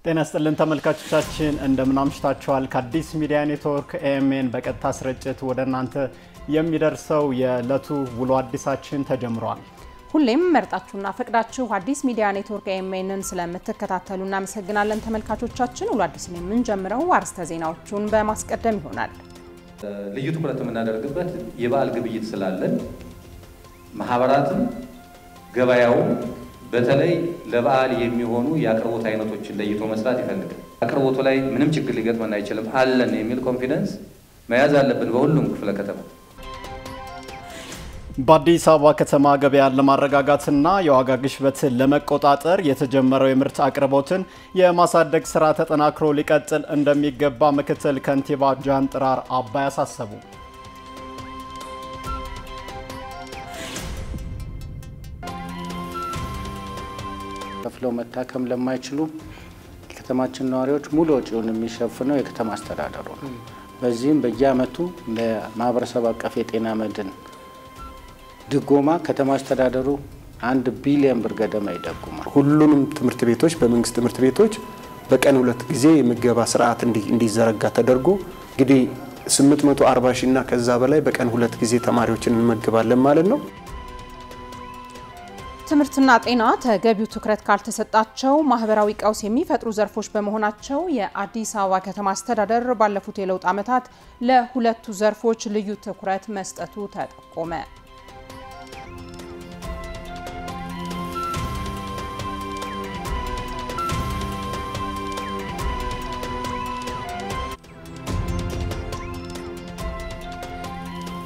ጤና ይስጥልን ተመልካቾቻችን እንደምን አምሽታችኋል። ከአዲስ ሚዲያ ኔትወርክ ኤኤምኤን በቀጥታ ስርጭት ወደ እናንተ የሚደርሰው የዕለቱ ውሎ አዲሳችን ተጀምሯል። ሁሌም መርጣችሁና ፈቅዳችሁ አዲስ ሚዲያ ኔትወርክ ኤኤምኤንን ስለምትከታተሉ እናመሰግናለን ተመልካቾቻችን። ውሎ አዲስን የምንጀምረው አርዕስተ ዜናዎቹን በማስቀደም ይሆናል። ልዩ ትኩረት የምናደርግበት የበዓል ግብይት ስላለን ማህበራትም ገበያው በተለይ ለበዓል የሚሆኑ የአቅርቦት አይነቶችን ለይቶ መስራት ይፈልጋል። አቅርቦቱ ላይ ምንም ችግር ሊገጥመን አይችልም አለን የሚል ኮንፊደንስ መያዝ አለብን በሁሉም ክፍለ ከተማ። በአዲስ አበባ ከተማ ገበያን ለማረጋጋትና የዋጋ ግሽበትን ለመቆጣጠር የተጀመረው የምርት አቅርቦትን የማሳደግ ስራ ተጠናክሮ ሊቀጥል እንደሚገባ ምክትል ከንቲባ ጃንጥራር አባይ አሳሰቡ። ከፍለው መታከም ለማይችሉ ከተማችን ነዋሪዎች ሙሉ ወጪውን የሚሸፍነው የከተማ አስተዳደሩ ነው። በዚህም በየዓመቱ ለማህበረሰብ አቀፍ የጤና መድን ድጎማ ከተማ አስተዳደሩ 1 ቢሊዮን ብር ገደማ ይደጉማል። ሁሉንም ትምህርት ቤቶች በመንግስት ትምህርት ቤቶች በቀን 2 ጊዜ የምገባ ስርዓት እንዲዘረጋ ተደርጎ እንግዲህ 840 ሺና ከዛ በላይ በቀን 2 ጊዜ ተማሪዎችን እንመግባለን ማለት ነው። ትምህርትና ጤና ተገቢው ትኩረት ካልተሰጣቸው ማህበራዊ ቀውስ የሚፈጥሩ ዘርፎች በመሆናቸው የአዲስ አበባ ከተማ አስተዳደር ባለፉት የለውጥ ዓመታት ለሁለቱ ዘርፎች ልዩ ትኩረት መስጠቱ ተጠቆመ።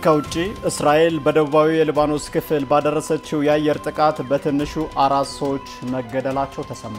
ከውጪ እስራኤል በደቡባዊ የሊባኖስ ክፍል ባደረሰችው የአየር ጥቃት በትንሹ 4 ሰዎች መገደላቸው ተሰማ።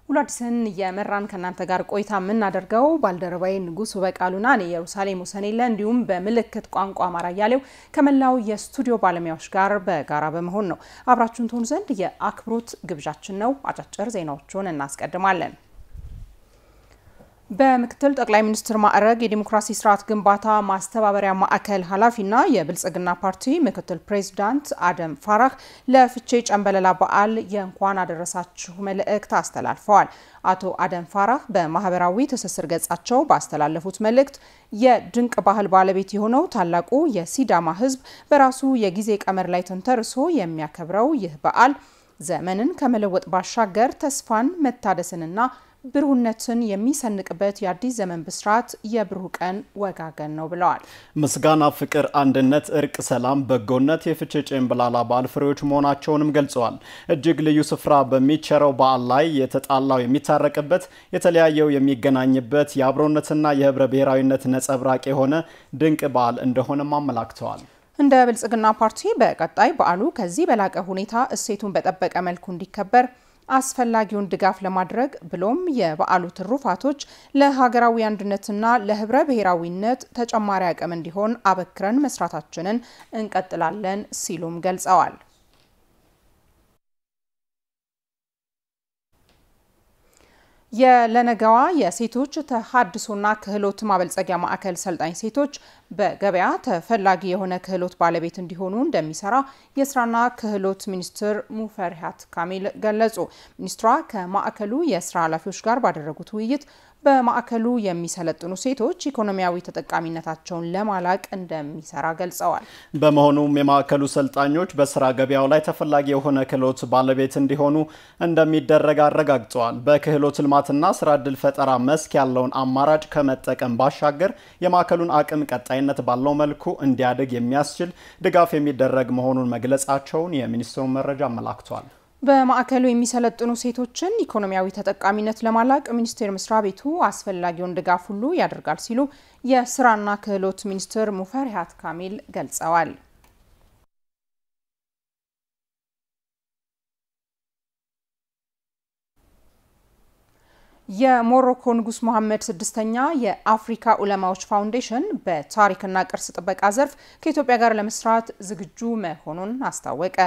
ሁላችንን የመራን ከናንተ ጋር ቆይታ የምናደርገው ባልደረባይ ንጉስ በቃሉና እኔ ኢየሩሳሌም ወሰኔለ እንዲሁም በምልክት ቋንቋ አማራ ያለው ከመላው የስቱዲዮ ባለሙያዎች ጋር በጋራ በመሆን ነው። አብራችሁን ትሆኑ ዘንድ የአክብሮት ግብዣችን ነው። አጫጭር ዜናዎችን እናስቀድማለን። በምክትል ጠቅላይ ሚኒስትር ማዕረግ የዲሞክራሲ ስርዓት ግንባታ ማስተባበሪያ ማዕከል ኃላፊና የብልጽግና ፓርቲ ምክትል ፕሬዝዳንት አደም ፋራህ ለፍቼ ጨምበለላ በዓል የእንኳን አደረሳችሁ መልእክት አስተላልፈዋል። አቶ አደም ፋራህ በማህበራዊ ትስስር ገጻቸው ባስተላለፉት መልእክት የድንቅ ባህል ባለቤት የሆነው ታላቁ የሲዳማ ሕዝብ በራሱ የጊዜ ቀመር ላይ ተንተርሶ የሚያከብረው ይህ በዓል ዘመንን ከመለወጥ ባሻገር ተስፋን መታደስንና ብሩህነትን የሚሰንቅበት የአዲስ ዘመን ብስራት የብሩህ ቀን ወጋገን ነው ብለዋል። ምስጋና፣ ፍቅር፣ አንድነት፣ እርቅ፣ ሰላም፣ በጎነት የፍቼ ጨምበላላ በዓል ፍሬዎች መሆናቸውንም ገልጸዋል። እጅግ ልዩ ስፍራ በሚቸረው በዓል ላይ የተጣላው የሚታረቅበት፣ የተለያየው የሚገናኝበት የአብሮነትና የህብረ ብሔራዊነት ነጸብራቅ የሆነ ድንቅ በዓል እንደሆነም አመላክተዋል። እንደ ብልጽግና ፓርቲ በቀጣይ በዓሉ ከዚህ በላቀ ሁኔታ እሴቱን በጠበቀ መልኩ እንዲከበር አስፈላጊውን ድጋፍ ለማድረግ ብሎም የበዓሉ ትሩፋቶች ለሀገራዊ አንድነትና ለህብረ ብሔራዊነት ተጨማሪ አቅም እንዲሆን አበክረን መስራታችንን እንቀጥላለን ሲሉም ገልጸዋል። የለነገዋ የሴቶች ተሐድሶና ክህሎት ማበልጸጊያ ማዕከል ሰልጣኝ ሴቶች በገበያ ተፈላጊ የሆነ ክህሎት ባለቤት እንዲሆኑ እንደሚሰራ የስራና ክህሎት ሚኒስትር ሙፈሪሃት ካሚል ገለጹ። ሚኒስትሯ ከማዕከሉ የስራ ኃላፊዎች ጋር ባደረጉት ውይይት በማዕከሉ የሚሰለጥኑ ሴቶች ኢኮኖሚያዊ ተጠቃሚነታቸውን ለማላቅ እንደሚሰራ ገልጸዋል። በመሆኑም የማዕከሉ ሰልጣኞች በስራ ገበያው ላይ ተፈላጊ የሆነ ክህሎት ባለቤት እንዲሆኑ እንደሚደረግ አረጋግጠዋል። በክህሎት ልማትና ስራ ዕድል ፈጠራ መስክ ያለውን አማራጭ ከመጠቀም ባሻገር የማዕከሉን አቅም ቀጣይነት ባለው መልኩ እንዲያድግ የሚያስችል ድጋፍ የሚደረግ መሆኑን መግለጻቸውን የሚኒስትሩ መረጃ አመላክቷል። በማዕከሉ የሚሰለጥኑ ሴቶችን ኢኮኖሚያዊ ተጠቃሚነት ለማላቅ ሚኒስቴር መስሪያ ቤቱ አስፈላጊውን ድጋፍ ሁሉ ያደርጋል ሲሉ የስራና ክህሎት ሚኒስትር ሙፈሪሃት ካሚል ገልጸዋል። የሞሮኮ ንጉስ መሐመድ ስድስተኛ የአፍሪካ ዑለማዎች ፋውንዴሽን በታሪክና ቅርስ ጥበቃ ዘርፍ ከኢትዮጵያ ጋር ለመስራት ዝግጁ መሆኑን አስታወቀ።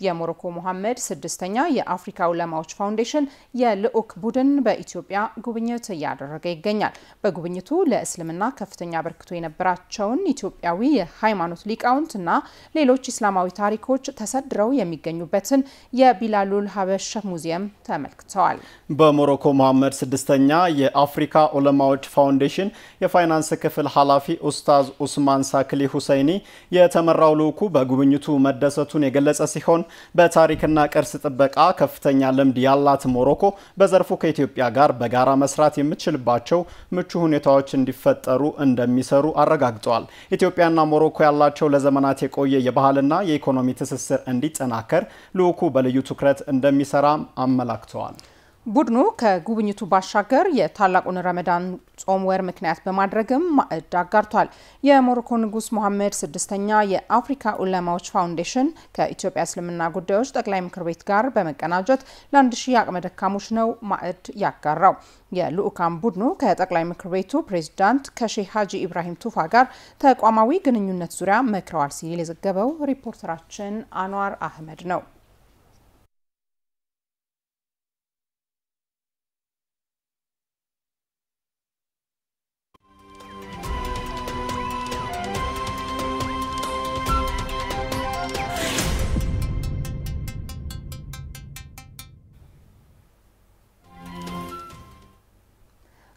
የሞሮኮ መሐመድ ስድስተኛ የአፍሪካ ዑለማዎች ፋውንዴሽን የልዑክ ቡድን በኢትዮጵያ ጉብኝት እያደረገ ይገኛል። በጉብኝቱ ለእስልምና ከፍተኛ አበርክቶ የነበራቸውን ኢትዮጵያዊ የሃይማኖት ሊቃውንትና ሌሎች እስላማዊ ታሪኮች ተሰድረው የሚገኙበትን የቢላሉል ሀበሽ ሙዚየም ተመልክተዋል። በሞሮኮ መሐመድ ስድስተኛ የአፍሪካ ዑለማዎች ፋውንዴሽን የፋይናንስ ክፍል ኃላፊ ኡስታዝ ኡስማን ሳክሊ ሁሰይኒ የተመራው ልዑኩ በጉብኝቱ መደሰቱን የገለጸ ሲሆን በታሪክና ቅርስ ጥበቃ ከፍተኛ ልምድ ያላት ሞሮኮ በዘርፉ ከኢትዮጵያ ጋር በጋራ መስራት የምትችልባቸው ምቹ ሁኔታዎች እንዲፈጠሩ እንደሚሰሩ አረጋግጠዋል። ኢትዮጵያና ሞሮኮ ያላቸው ለዘመናት የቆየ የባህልና የኢኮኖሚ ትስስር እንዲጠናከር ልዑኩ በልዩ ትኩረት እንደሚሰራ አመላክተዋል። ቡድኑ ከጉብኝቱ ባሻገር የታላቁን ረመዳን ጾም ወር ምክንያት በማድረግም ማዕድ አጋርቷል። የሞሮኮ ንጉስ መሐመድ ስድስተኛ የአፍሪካ ዑለማዎች ፋውንዴሽን ከኢትዮጵያ እስልምና ጉዳዮች ጠቅላይ ምክር ቤት ጋር በመቀናጀት ለ1000 አቅመ ደካሞች ነው ማዕድ ያጋራው። የልዑካን ቡድኑ ከጠቅላይ ምክር ቤቱ ፕሬዝዳንት ከሼህ ሀጂ ኢብራሂም ቱፋ ጋር ተቋማዊ ግንኙነት ዙሪያ መክረዋል ሲል የዘገበው ሪፖርተራችን አንዋር አህመድ ነው።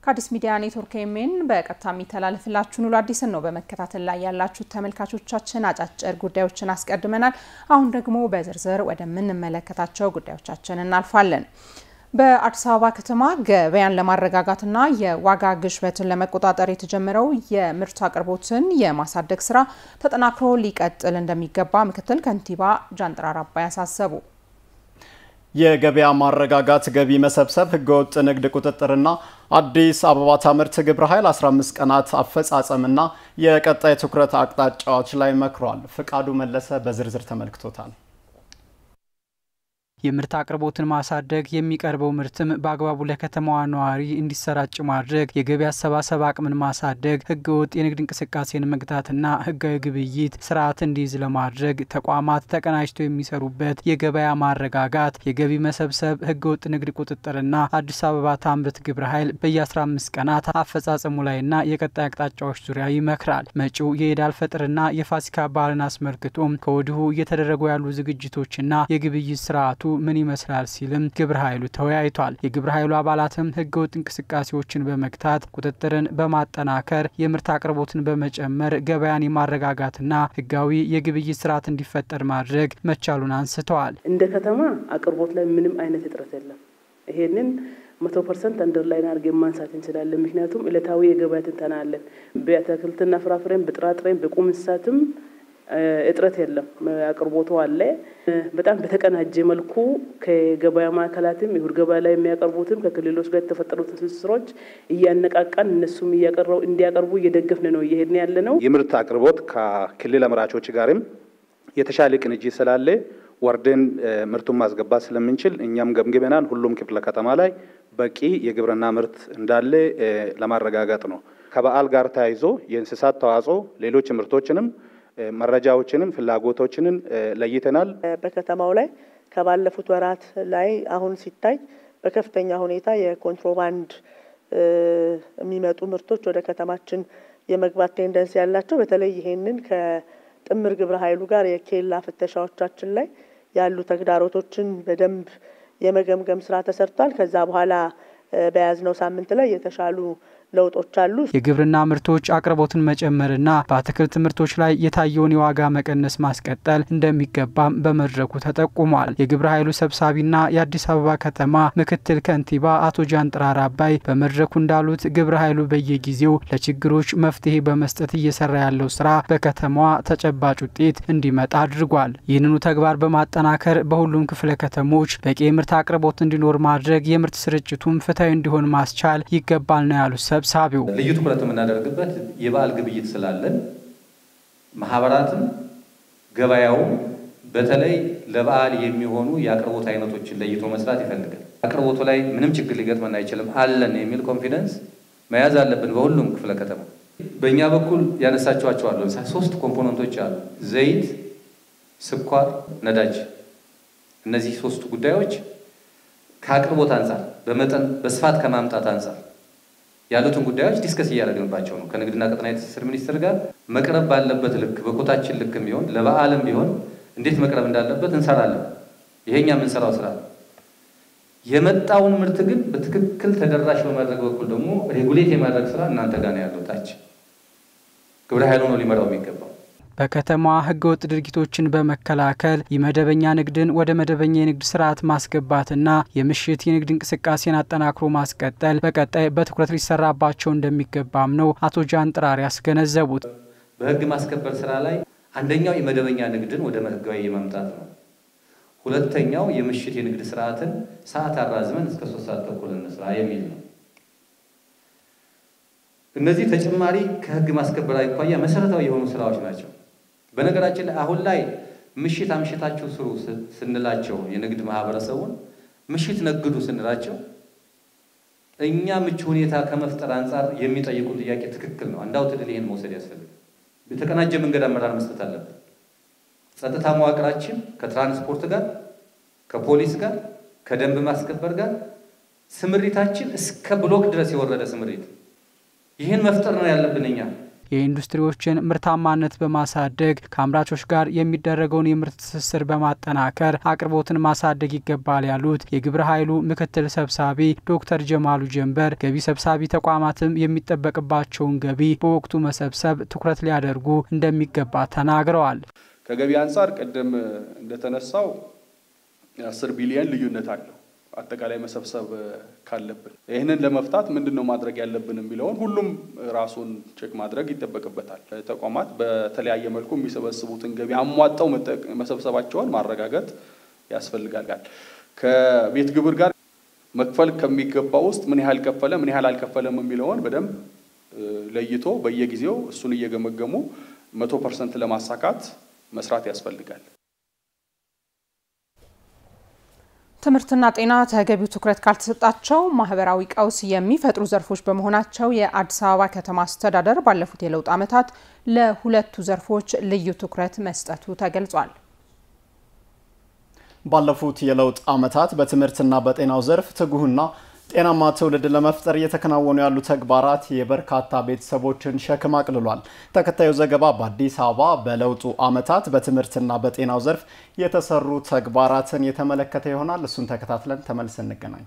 ከአዲስ ሚዲያ ኔትወርክ ኤምኤን በቀጥታ የሚተላለፍላችሁ ኑሉ አዲስን ነው በመከታተል ላይ ያላችሁ ተመልካቾቻችን። አጫጭር ጉዳዮችን አስቀድመናል። አሁን ደግሞ በዝርዝር ወደምንመለከታቸው ጉዳዮቻችን እናልፋለን። በአዲስ አበባ ከተማ ገበያን ለማረጋጋትና የዋጋ ግሽበትን ለመቆጣጠር የተጀመረው የምርት አቅርቦትን የማሳደግ ስራ ተጠናክሮ ሊቀጥል እንደሚገባ ምክትል ከንቲባ ጃንጥራር አባይ አሳሰቡ። የገበያ ማረጋጋት፣ ገቢ መሰብሰብ፣ ህገወጥ ንግድ ቁጥጥርና አዲስ አበባ ታምርት ግብረ ኃይል 15 ቀናት አፈጻጸምና የቀጣይ ትኩረት አቅጣጫዎች ላይ መክሯል። ፍቃዱ መለሰ በዝርዝር ተመልክቶታል። የምርት አቅርቦትን ማሳደግ፣ የሚቀርበው ምርትም በአግባቡ ለከተማዋ ነዋሪ እንዲሰራጭ ማድረግ፣ የገበያ አሰባሰብ አቅምን ማሳደግ፣ ህገወጥ የንግድ እንቅስቃሴን መግታትና ህጋዊ ግብይት ስርዓት እንዲይዝ ለማድረግ ተቋማት ተቀናጅተው የሚሰሩበት የገበያ ማረጋጋት፣ የገቢ መሰብሰብ፣ ህገወጥ ንግድ ቁጥጥርና አዲስ አበባ ታምርት ግብረ ኃይል በየ15 ቀናት አፈጻጸሙ ላይና የቀጣይ አቅጣጫዎች ዙሪያ ይመክራል። መጪው የኢድ አልፈጥርና የፋሲካ በዓልን አስመልክቶም ከወዲሁ እየተደረጉ ያሉ ዝግጅቶችና የግብይት ስርዓቱ ምን ይመስላል ሲልም ግብረ ኃይሉ ተወያይቷል። የግብረ ኃይሉ አባላትም ህገወጥ እንቅስቃሴዎችን በመግታት ቁጥጥርን በማጠናከር የምርት አቅርቦትን በመጨመር ገበያን የማረጋጋትና ህጋዊ የግብይት ስርዓት እንዲፈጠር ማድረግ መቻሉን አንስተዋል። እንደ ከተማ አቅርቦት ላይ ምንም አይነት እጥረት የለም። ይሄንን 100% አንደርላይን አድርገን ማንሳት እንችላለን። ምክንያቱም ዕለታዊ የገበያ ትንተና አለን። በአትክልትና ፍራፍሬም በጥራጥሬም በቁም እንስሳትም እጥረት የለም። አቅርቦቱ አለ። በጣም በተቀናጀ መልኩ ከገበያ ማዕከላትም ይሁን ገበያ ላይ የሚያቀርቡትም ከክልሎች ጋር የተፈጠሩት ትስስሮች እያነቃቃን እነሱም እንዲያቀርቡ እየደገፍን ነው እየሄድን ያለነው። የምርት አቅርቦት ከክልል አምራቾች ጋርም የተሻለ ቅንጅት ስላለ ወርደን ምርቱን ማስገባት ስለምንችል እኛም ገምግመናል። ሁሉም ክፍለ ከተማ ላይ በቂ የግብርና ምርት እንዳለ ለማረጋጋጥ ነው። ከበዓል ጋር ተያይዞ የእንስሳት ተዋጽኦ ሌሎች ምርቶችንም መረጃዎችንም ፍላጎቶችንን ለይተናል። በከተማው ላይ ከባለፉት ወራት ላይ አሁን ሲታይ በከፍተኛ ሁኔታ የኮንትሮባንድ የሚመጡ ምርቶች ወደ ከተማችን የመግባት ቴንደንስ ያላቸው፣ በተለይ ይሄንን ከጥምር ግብረ ኃይሉ ጋር የኬላ ፍተሻዎቻችን ላይ ያሉ ተግዳሮቶችን በደንብ የመገምገም ስራ ተሰርቷል። ከዛ በኋላ በያዝነው ሳምንት ላይ የተሻሉ ለውጦች አሉ። የግብርና ምርቶች አቅርቦትን መጨመርና በአትክልት ምርቶች ላይ የታየውን የዋጋ መቀነስ ማስቀጠል እንደሚገባም በመድረኩ ተጠቁሟል። የግብረ ኃይሉ ሰብሳቢና የአዲስ አበባ ከተማ ምክትል ከንቲባ አቶ ጃንጥራር አባይ በመድረኩ እንዳሉት ግብረ ኃይሉ በየጊዜው ለችግሮች መፍትሄ በመስጠት እየሰራ ያለው ስራ በከተማዋ ተጨባጭ ውጤት እንዲመጣ አድርጓል። ይህንኑ ተግባር በማጠናከር በሁሉም ክፍለ ከተሞች በቂ የምርት አቅርቦት እንዲኖር ማድረግ፣ የምርት ስርጭቱም ፍትሃዊ እንዲሆን ማስቻል ይገባል ነው ያሉት ሰብሳቢው። ልዩ ትኩረት የምናደርግበት የበዓል ግብይት ስላለን ማህበራትም ገበያው በተለይ ለበዓል የሚሆኑ የአቅርቦት አይነቶችን ለይቶ መስራት ይፈልጋል። አቅርቦቱ ላይ ምንም ችግር ሊገጥመን አይችልም አለን የሚል ኮንፊደንስ መያዝ አለብን በሁሉም ክፍለ ከተማ። በእኛ በኩል ያነሳቸዋቸው አሉ። 3 ኮምፖነንቶች አሉ። ዘይት፣ ስኳር፣ ነዳጅ። እነዚህ 3 ጉዳዮች ከአቅርቦት አንፃር በመጠን በስፋት ከማምጣት አንፃር ያሉትን ጉዳዮች ዲስከስ እያደረግንባቸው ነው። ከንግድና ቀጠናዊ ትስስር ሚኒስቴር ጋር መቅረብ ባለበት ልክ በኮታችን ልክም ቢሆን ለበዓልም ቢሆን እንዴት መቅረብ እንዳለበት እንሰራለን። ይሄኛ የምንሰራው ስራ ነው። የመጣውን ምርት ግን በትክክል ተደራሽ በማድረግ በኩል ደግሞ ሬጉሌት የማድረግ ስራ እናንተ ጋር ነው ያለው። ታች ግብረ ኃይሉ ነው ሊመራው የሚገባው። በከተማዋ ህገወጥ ድርጊቶችን በመከላከል የመደበኛ ንግድን ወደ መደበኛ የንግድ ስርዓት ማስገባትና የምሽት የንግድ እንቅስቃሴን አጠናክሮ ማስቀጠል በቀጣይ በትኩረት ሊሰራባቸው እንደሚገባም ነው አቶ ጃንጥራር ያስገነዘቡት። በህግ ማስከበር ስራ ላይ አንደኛው የመደበኛ ንግድን ወደ ህጋዊ የማምጣት ነው። ሁለተኛው የምሽት የንግድ ስርዓትን ሰዓት አራዝመን እስከ 3 ሰዓት ተኩል እንስራ የሚል ነው። እነዚህ ተጨማሪ ከህግ ማስከበር አኳያ መሰረታዊ የሆኑ ስራዎች ናቸው። በነገራችን ላይ አሁን ላይ ምሽት አምሽታችሁ ስሩ ስንላቸው የንግድ ማህበረሰቡን ምሽት ነግዱ ስንላቸው እኛ ምቹ ሁኔታ ከመፍጠር አንፃር የሚጠይቁ ጥያቄ ትክክል ነው። አንዳው ትድል ይሄን መውሰድ ያስፈልጋል። በተቀናጀ መንገድ አመራር መስጠት አለበት። ጸጥታ መዋቅራችን ከትራንስፖርት ጋር፣ ከፖሊስ ጋር፣ ከደንብ ማስከበር ጋር ስምሪታችን እስከ ብሎክ ድረስ የወረደ ስምሪት ይሄን መፍጠር ነው ያለብን እኛ። የኢንዱስትሪዎችን ምርታማነት በማሳደግ ከአምራቾች ጋር የሚደረገውን የምርት ትስስር በማጠናከር አቅርቦትን ማሳደግ ይገባል ያሉት የግብረ ኃይሉ ምክትል ሰብሳቢ ዶክተር ጀማሉ ጀንበር ገቢ ሰብሳቢ ተቋማትም የሚጠበቅባቸውን ገቢ በወቅቱ መሰብሰብ ትኩረት ሊያደርጉ እንደሚገባ ተናግረዋል። ከገቢ አንፃር ቀደም እንደተነሳው 10 ቢሊዮን ልዩነት አለው አጠቃላይ መሰብሰብ ካለብን። ይህንን ለመፍታት ምንድነው ማድረግ ያለብን የሚለውን ሁሉም ራሱን ቼክ ማድረግ ይጠበቅበታል። ተቋማት በተለያየ መልኩ የሚሰበስቡትን ገቢ አሟጣው መሰብሰባቸውን ማረጋገጥ ያስፈልጋል። ከቤት ግብር ጋር መክፈል ከሚገባው ውስጥ ምን ያህል ከፈለ ምን ያህል አልከፈለም የሚለውን በደንብ ለይቶ በየጊዜው እሱን እየገመገሙ 100% ለማሳካት መስራት ያስፈልጋል። ትምህርትና ጤና ተገቢው ትኩረት ካልተሰጣቸው ማህበራዊ ቀውስ የሚፈጥሩ ዘርፎች በመሆናቸው የአዲስ አበባ ከተማ አስተዳደር ባለፉት የለውጥ ዓመታት ለሁለቱ ዘርፎች ልዩ ትኩረት መስጠቱ ተገልጿል። ባለፉት የለውጥ ዓመታት በትምህርትና በጤናው ዘርፍ ትጉህና ጤናማ ትውልድ ለመፍጠር እየተከናወኑ ያሉ ተግባራት የበርካታ ቤተሰቦችን ሸክም አቅልሏል። ተከታዩ ዘገባ በአዲስ አበባ በለውጡ ዓመታት በትምህርትና በጤናው ዘርፍ የተሰሩ ተግባራትን የተመለከተ ይሆናል። እሱን ተከታትለን ተመልሰን እንገናኝ።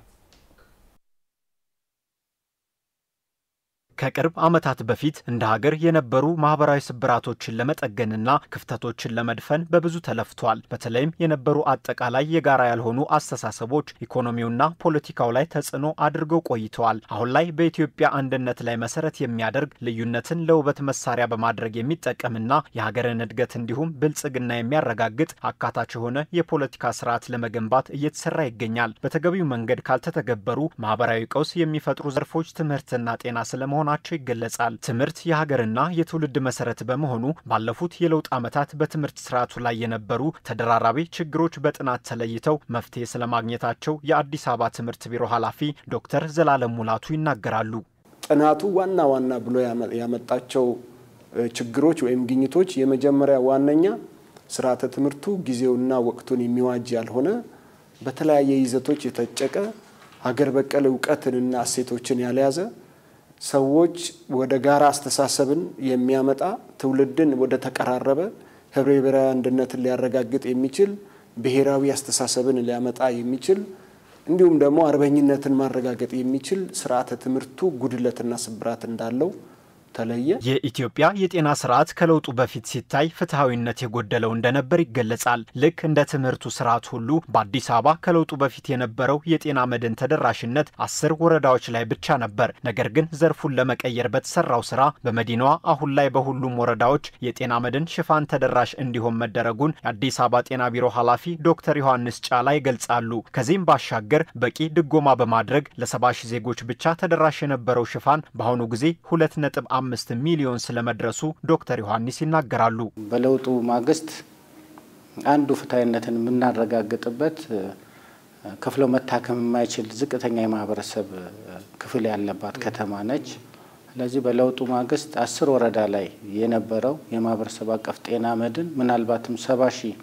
ከቅርብ ዓመታት በፊት እንደ ሀገር የነበሩ ማህበራዊ ስብራቶችን ለመጠገንና ክፍተቶችን ለመድፈን በብዙ ተለፍቷል። በተለይም የነበሩ አጠቃላይ የጋራ ያልሆኑ አስተሳሰቦች ኢኮኖሚውና ፖለቲካው ላይ ተጽዕኖ አድርገው ቆይተዋል። አሁን ላይ በኢትዮጵያ አንድነት ላይ መሰረት የሚያደርግ ልዩነትን ለውበት መሳሪያ በማድረግ የሚጠቀምና የሀገርን እድገት እንዲሁም ብልጽግና የሚያረጋግጥ አካታች የሆነ የፖለቲካ ስርዓት ለመገንባት እየተሰራ ይገኛል። በተገቢው መንገድ ካልተተገበሩ ማህበራዊ ቀውስ የሚፈጥሩ ዘርፎች ትምህርትና ጤና ስለመሆኑ ናቸው ይገለጻል። ትምህርት የሀገርና የትውልድ መሰረት በመሆኑ ባለፉት የለውጥ ዓመታት በትምህርት ስርዓቱ ላይ የነበሩ ተደራራቢ ችግሮች በጥናት ተለይተው መፍትሄ ስለማግኘታቸው የአዲስ አበባ ትምህርት ቢሮ ኃላፊ ዶክተር ዘላለም ሙላቱ ይናገራሉ። ጥናቱ ዋና ብሎ ያመጣቸው ችግሮች ወይም ግኝቶች የመጀመሪያ ዋነኛ ስርዓተ ትምህርቱ ጊዜውና ወቅቱን የሚዋጅ ያልሆነ በተለያየ ይዘቶች የተጨቀ ሀገር በቀል ዕውቀትንና እሴቶችን ያልያዘ ሰዎች ወደ ጋራ አስተሳሰብን የሚያመጣ ትውልድን ወደ ተቀራረበ ህብረ ብሔራዊ አንድነትን ሊያረጋግጥ የሚችል ብሔራዊ አስተሳሰብን ሊያመጣ የሚችል እንዲሁም ደግሞ አርበኝነትን ማረጋገጥ የሚችል ስርዓተ ትምህርቱ ጉድለትና ስብራት እንዳለው ተለየ። የኢትዮጵያ የጤና ስርዓት ከለውጡ በፊት ሲታይ ፍትሃዊነት የጎደለው እንደነበር ይገለጻል። ልክ እንደ ትምህርቱ ስርዓት ሁሉ በአዲስ አበባ ከለውጡ በፊት የነበረው የጤና መድን ተደራሽነት 10 ወረዳዎች ላይ ብቻ ነበር። ነገር ግን ዘርፉን ለመቀየር በተሰራው ስራ በመዲናዋ አሁን ላይ በሁሉም ወረዳዎች የጤና መድን ሽፋን ተደራሽ እንዲሆን መደረጉን የአዲስ አበባ ጤና ቢሮ ኃላፊ ዶክተር ዮሐንስ ጫላ ይገልጻሉ። ከዚህም ባሻገር በቂ ድጎማ በማድረግ ለ70 ሺህ ዜጎች ብቻ ተደራሽ የነበረው ሽፋን በአሁኑ ጊዜ 2.5 ሚሊዮን ስለመድረሱ ዶክተር ዮሐንስ ይናገራሉ። በለውጡ ማግስት አንዱ ፍትሃዊነትን የምናረጋግጥበት ከፍሎ መታከም የማይችል ዝቅተኛ የማህበረሰብ ክፍል ያለባት ከተማ ነች። ስለዚህ በለውጡ ማግስት 10 ወረዳ ላይ የነበረው የማህበረሰብ አቀፍ ጤና መድን ምናልባትም 70,000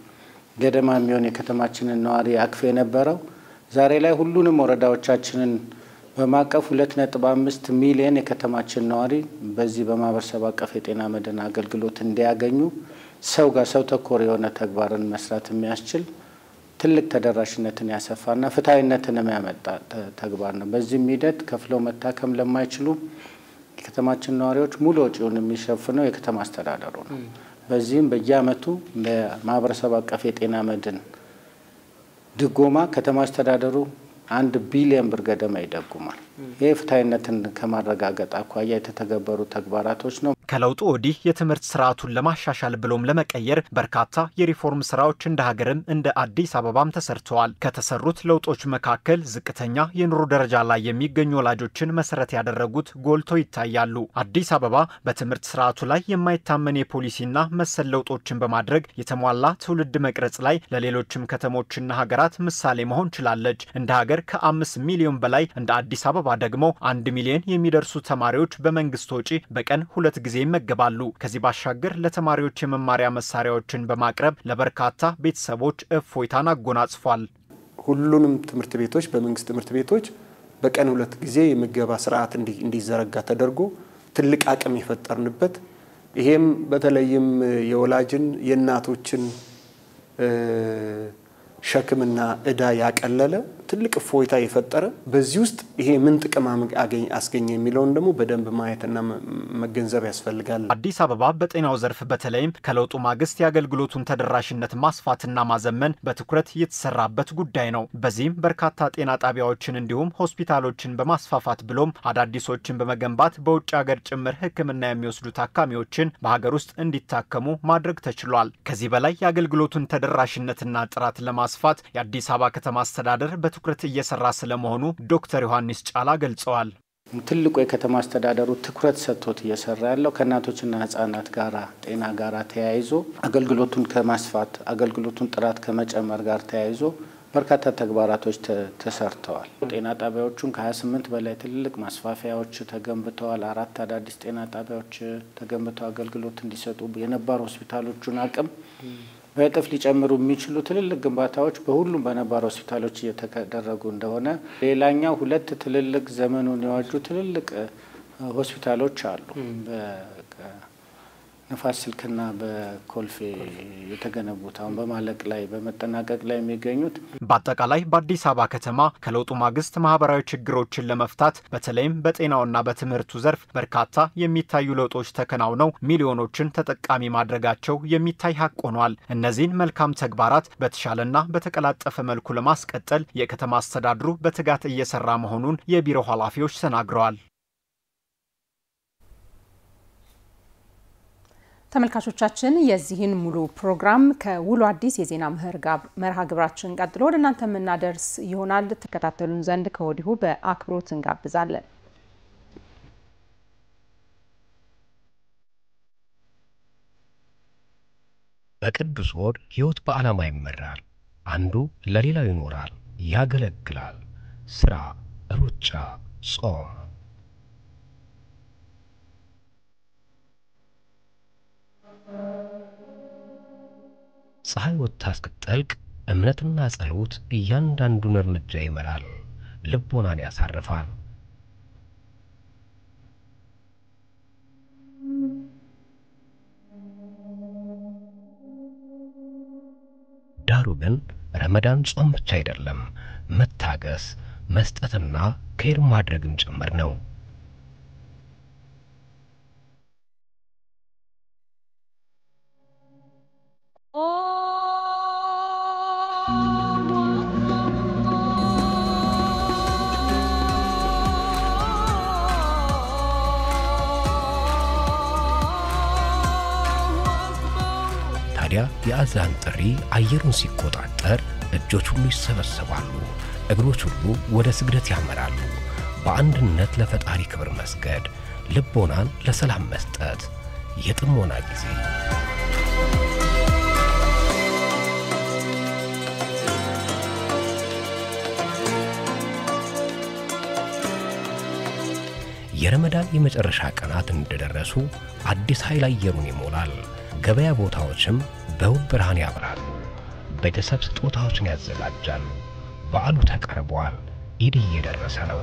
ገደማ የሚሆን የከተማችንን ነዋሪ አቅፍ የነበረው ዛሬ ላይ ሁሉንም ወረዳዎቻችንን በማቀፍ 2.5 ሚሊዮን የከተማችን ነዋሪ በዚህ በማህበረሰብ አቀፍ የጤና መድን አገልግሎት እንዲያገኙ ሰው ጋር ሰው ተኮር የሆነ ተግባርን መስራት የሚያስችል ትልቅ ተደራሽነትን ያሰፋና ፍትሃዊነትን የሚያመጣ ተግባር ነው። በዚህ ሂደት ከፍለው መታከም ለማይችሉ የከተማችን ነዋሪዎች ሙሉ ወጪውን የሚሸፍነው የከተማ አስተዳደሩ ነው። በዚህም በየዓመቱ ለማህበረሰብ አቀፍ የጤና መድን ድጎማ ከተማ አስተዳደሩ 1 ቢሊዮን ብር ገደማ ይደጉማል። ይሄ ፍትሃዊነትን ከማረጋገጥ አኳያ የተተገበሩ ተግባራቶች ነው። ከለውጡ ወዲህ የትምህርት ስርዓቱን ለማሻሻል ብሎም ለመቀየር በርካታ የሪፎርም ስራዎች እንደ ሀገርም እንደ አዲስ አበባም ተሰርተዋል። ከተሰሩት ለውጦች መካከል ዝቅተኛ የኑሮ ደረጃ ላይ የሚገኙ ወላጆችን መሰረት ያደረጉት ጎልቶ ይታያሉ። አዲስ አበባ በትምህርት ስርዓቱ ላይ የማይታመን የፖሊሲና መሰል ለውጦችን በማድረግ የተሟላ ትውልድ መቅረጽ ላይ ለሌሎችም ከተሞችና ሀገራት ምሳሌ መሆን ችላለች። እንደ ሀገር ከ5 ሚሊዮን በላይ እንደ አዲስ አበባ ደግሞ 1 ሚሊዮን የሚደርሱ ተማሪዎች በመንግስት ወጪ በቀን 2 ጊዜ ይመገባሉ። ከዚህ ባሻገር ለተማሪዎች የመማሪያ መሳሪያዎችን በማቅረብ ለበርካታ ቤተሰቦች እፎይታን አጎናጽፏል። ሁሉንም ትምህርት ቤቶች በመንግስት ትምህርት ቤቶች በቀን 2 ጊዜ የምገባ ስርዓት እንዲዘረጋ ተደርጎ ትልቅ አቅም የፈጠርንበት ይሄም በተለይም የወላጅን የእናቶችን ሸክምና እዳ ያቀለለ ትልቅ ፎይታ የፈጠረ በዚህ ውስጥ ይሄ ምን ጥቅም አስገኘ የሚለውን ደግሞ በደንብ ማየትና መገንዘብ ያስፈልጋል። አዲስ አበባ በጤናው ዘርፍ በተለይም ከለውጡ ማግስት የአገልግሎቱን ተደራሽነት ማስፋትና ማዘመን በትኩረት የተሰራበት ጉዳይ ነው። በዚህም በርካታ ጤና ጣቢያዎችን እንዲሁም ሆስፒታሎችን በማስፋፋት ብሎም አዳዲሶችን በመገንባት በውጭ ሀገር ጭምር ሕክምና የሚወስዱ ታካሚዎችን በሀገር ውስጥ እንዲታከሙ ማድረግ ተችሏል። ከዚህ በላይ የአገልግሎቱን ተደራሽነትና ጥራት ለማስፋት የአዲስ አበባ ከተማ አስተዳደር በትኩረት እየሰራ ስለመሆኑ ዶክተር ዮሐንስ ጫላ ገልጸዋል። ትልቁ የከተማ አስተዳደሩ ትኩረት ሰጥቶት እየሰራ ያለው ከእናቶችና ህጻናት ጋራ ጤና ጋራ ተያይዞ አገልግሎቱን ከማስፋት አገልግሎቱን ጥራት ከመጨመር ጋር ተያይዞ በርካታ ተግባራቶች ተሰርተዋል። ጤና ጣቢያዎቹን ከ28 በላይ ትልልቅ ማስፋፊያዎች ተገንብተዋል። 4 አዳዲስ ጤና ጣቢያዎች ተገንብተው አገልግሎት እንዲሰጡ የነባር ሆስፒታሎቹን አቅም በእጥፍ ሊጨምሩ የሚችሉ ትልልቅ ግንባታዎች በሁሉም በነባር ሆስፒታሎች እየተደረጉ እንደሆነ፣ ሌላኛው 2 ትልልቅ ዘመኑን የዋጁ ትልልቅ ሆስፒታሎች አሉ። በነፋስ ስልክና በኮልፌ የተገነቡት አሁን በማለቅ ላይ በመጠናቀቅ ላይ የሚገኙት። በአጠቃላይ በአዲስ አበባ ከተማ ከለውጡ ማግስት ማህበራዊ ችግሮችን ለመፍታት በተለይም በጤናውና በትምህርቱ ዘርፍ በርካታ የሚታዩ ለውጦች ተከናውነው ሚሊዮኖችን ተጠቃሚ ማድረጋቸው የሚታይ ሀቅ ሆኗል። እነዚህን መልካም ተግባራት በተሻለና በተቀላጠፈ መልኩ ለማስቀጠል የከተማ አስተዳደሩ በትጋት እየሰራ መሆኑን የቢሮ ኃላፊዎች ተናግረዋል። ተመልካቾቻችን የዚህን ሙሉ ፕሮግራም ከውሎ አዲስ የዜና መርሃ ግብራችን ቀጥሎ ወደ እናንተ የምናደርስ ይሆናል። ተከታተሉን ዘንድ ከወዲሁ በአክብሮት እንጋብዛለን። በቅዱስ ወር ሕይወት በዓላማ ይመራል። አንዱ ለሌላው ይኖራል፣ ያገለግላል። ስራ፣ ሩጫ፣ ጾም ፀሐይ ወጥታ እስክትጠልቅ እምነትና ጸሎት እያንዳንዱን እርምጃ ይመራል፣ ልቦናን ያሳርፋል። ዳሩ ግን ረመዳን ጾም ብቻ አይደለም፣ መታገስ፣ መስጠትና ከይር ማድረግም ጭምር ነው። ታዲያ የአዛን ጥሪ አየሩን ሲቆጣጠር እጆች ሁሉ ይሰበሰባሉ፣ እግሮች ሁሉ ወደ ስግደት ያመራሉ። በአንድነት ለፈጣሪ ክብር መስገድ፣ ልቦናን ለሰላም መስጠት፣ የጥሞና ጊዜ። የረመዳን የመጨረሻ ቀናት እንደደረሱ አዲስ ኃይል አየሩን ይሞላል። ገበያ ቦታዎችም በውብ ብርሃን ያበራሉ። ቤተሰብ ስጦታዎችን ያዘጋጃሉ። በዓሉ ተቃርቧል። ኢድ እየደረሰ ነው።